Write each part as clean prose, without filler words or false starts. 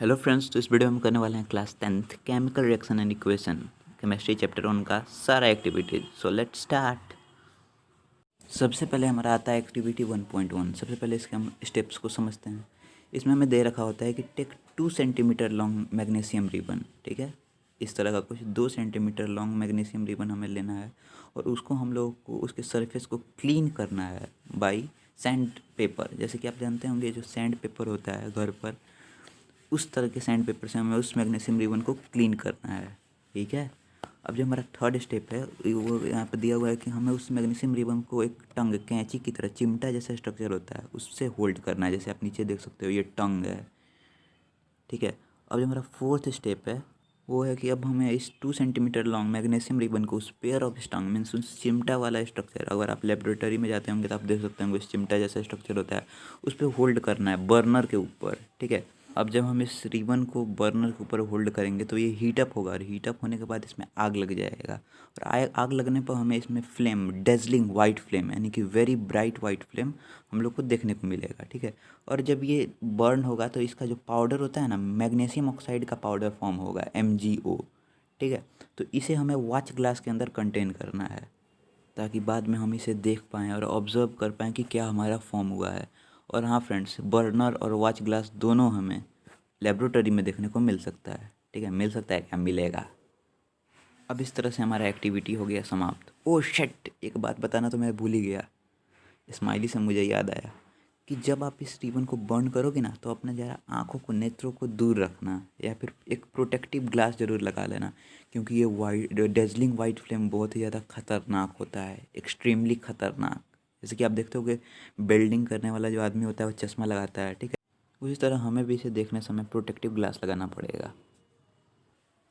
Hello friends, तो इस video में हम करने वाले हैं class 10th chemical reaction and equation chemistry chapter 1 का सारा एक्टिविटीज। So let's start. सबसे पहले हमारा आता है एक्टिविटी 1.1। सबसे पहले इसके हम स्टेप्स को समझते हैं। इसमें हमें दे रखा होता है कि take 2 centimetre long magnesium ribbon. ठीक है, इस तरह का कुछ 2 सेंटीमीटर लॉन्ग मैग्नीशियम रिबन हमें लेना है और उसको हम लोग को उसके सरफेस को क्लीन करना है बाई सैंड पेपर। जैसे कि आप जानते होंगे जो सैंड पेपर होता है घर पर, उस तरह के सैंड पेपर से हमें उस मैग्नीशियम रिबन को क्लीन करना है। ठीक है, अब जो हमारा थर्ड स्टेप है वो यहाँ पर दिया हुआ है कि हमें उस मैग्नीशियम रिबन को एक टंग कैंची की तरह, चिमटा जैसा स्ट्रक्चर होता है, उससे होल्ड करना है। जैसे आप नीचे देख सकते हो ये टंग है। ठीक है, अब जो हमारा फोर्थ स्टेप है वो है कि अब हमें इस 2 सेंटीमीटर लॉन्ग मैग्नीशियम रिबन को उस पेयर ऑफ स्टंग मीन्स उस चिमटा वाला स्ट्रक्चर, अगर आप लेबोरेटरी में जाते होंगे तो आप देख सकते होंगे उस चिमटा जैसा स्ट्रक्चर होता है, उस पर होल्ड करना है बर्नर के ऊपर। ठीक है, अब जब हम इस रिबन को बर्नर के ऊपर होल्ड करेंगे तो ये हीटअप होगा और हीटअप होने के बाद इसमें आग लग जाएगा और आग लगने पर हमें इसमें फ्लेम, डेजलिंग वाइट फ्लेम यानी कि वेरी ब्राइट वाइट फ्लेम हम लोग को देखने को मिलेगा। ठीक है, और जब ये बर्न होगा तो इसका जो पाउडर होता है ना, मैग्नीशियम ऑक्साइड का पाउडर फॉर्म होगा MgO। ठीक है, तो इसे हमें वॉच ग्लास के अंदर कंटेन करना है ताकि बाद में हम इसे देख पाएँ और ऑब्जर्व कर पाएँ कि क्या हमारा फॉर्म हुआ है। और हाँ फ्रेंड्स, बर्नर और वॉच ग्लास दोनों हमें लेबोरेटरी में देखने को मिल सकता है। ठीक है, मिल सकता है क्या, मिलेगा। अब इस तरह से हमारा एक्टिविटी हो गया समाप्त। ओह शिट, एक बात बताना तो मैं भूल ही गया। स्माइली से मुझे याद आया कि जब आप इस रिबन को बर्न करोगे ना तो अपना ज़रा आँखों को, नेत्रों को दूर रखना या फिर एक प्रोटेक्टिव ग्लास ज़रूर लगा लेना, क्योंकि ये वाइट डेजलिंग वाइट फ्लेम बहुत ही ज़्यादा खतरनाक होता है, एक्सट्रीमली खतरनाक। जैसे कि आप देखते होगे वेल्डिंग करने वाला जो आदमी होता है वो चश्मा लगाता है। ठीक है, उसी तरह हमें भी इसे देखने समय प्रोटेक्टिव ग्लास लगाना पड़ेगा।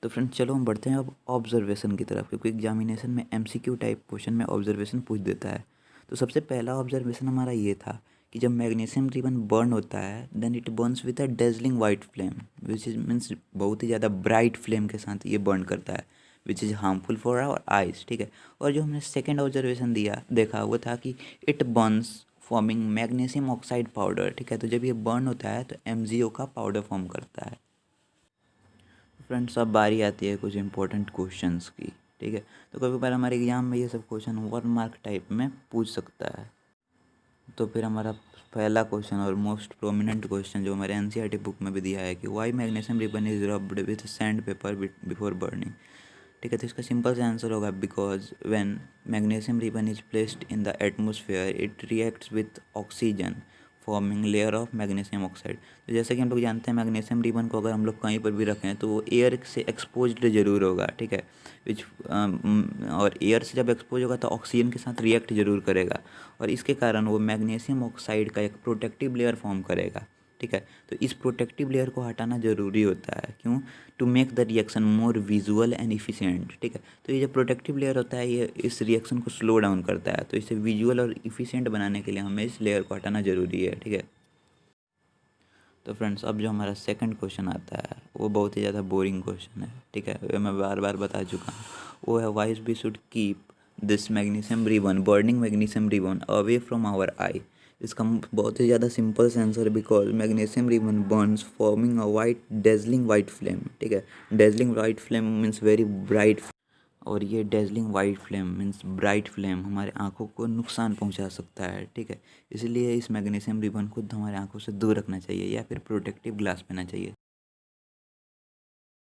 तो फ्रेंड्स चलो हम बढ़ते हैं अब ऑब्जर्वेशन की तरफ, क्योंकि एग्जामिनेशन में MCQ टाइप क्वेश्चन में ऑब्जर्वेशन पूछ देता है। तो सबसे पहला ऑब्जर्वेशन हमारा ये था कि जब मैग्नीशियम रिबन बर्न होता है then it burns with a dazzling white flame which is means बहुत ही ज़्यादा ब्राइट फ्लेम के साथ ये बर्न करता है, which is harmful for our eyes. ठीक है, और जो हमने सेकेंड ऑब्जर्वेशन देखा वो था कि it Burns forming magnesium oxide powder. ठीक है, तो जब ये बर्न होता है तो MgO का पाउडर फॉर्म करता है। फ्रेंड्स अब बारी आती है कुछ इंपॉर्टेंट क्वेश्चंस की। ठीक है, तो कभी कभार हमारे एग्जाम में ये सब क्वेश्चन 1 मार्क टाइप में पूछ सकता है। तो फिर हमारा पहला क्वेश्चन और मोस्ट प्रोमिनेंट क्वेश्चन जो हमारे NCERT बुक में भी दिया है कि why magnesium ribbon is rubbed with sandpaper before burning. ठीक है, तो इसका सिंपल सा आंसर होगा because when magnesium ribbon is placed in the atmosphere it reacts with oxygen forming layer of magnesium oxide. तो जैसे कि हम लोग जानते हैं मैग्नीशियम रिबन को अगर हम लोग कहीं पर भी रखें तो वो एयर से एक्सपोज्ड ज़रूर होगा। ठीक है, विच और एयर से जब एक्सपोज होगा तो ऑक्सीजन के साथ रिएक्ट जरूर करेगा और इसके कारण वो मैग्नीशियम ऑक्साइड का एक प्रोटेक्टिव लेयर फॉर्म करेगा। ठीक है, तो इस प्रोटेक्टिव लेयर को हटाना ज़रूरी होता है। क्यों? To make the reaction more visual and efficient. ठीक है, तो ये जो प्रोटेक्टिव लेयर होता है ये इस रिएक्शन को स्लो डाउन करता है, तो इसे विजुअल और इफिशिएंट बनाने के लिए हमें इस लेयर को हटाना ज़रूरी है। ठीक है, तो फ्रेंड्स अब जो हमारा सेकंड क्वेश्चन आता है वो बहुत ही ज़्यादा बोरिंग क्वेश्चन है। ठीक है, ये मैं बार बार बता चुका हूँ। वो है why we should keep this magnesium ribbon, burning magnesium ribbon away from our eye. इसका बहुत ही ज़्यादा सिंपल से answer, because magnesium ribbon burns forming a white dazzling white flame. ठीक है, dazzling white flame means very bright, और ये dazzling white flame means bright flame हमारे आंखों को नुकसान पहुंचा सकता है। ठीक है, इसलिए इस मैग्नीशियम रिबन को हमारे आंखों से दूर रखना चाहिए या फिर प्रोटेक्टिव ग्लास पहनना चाहिए।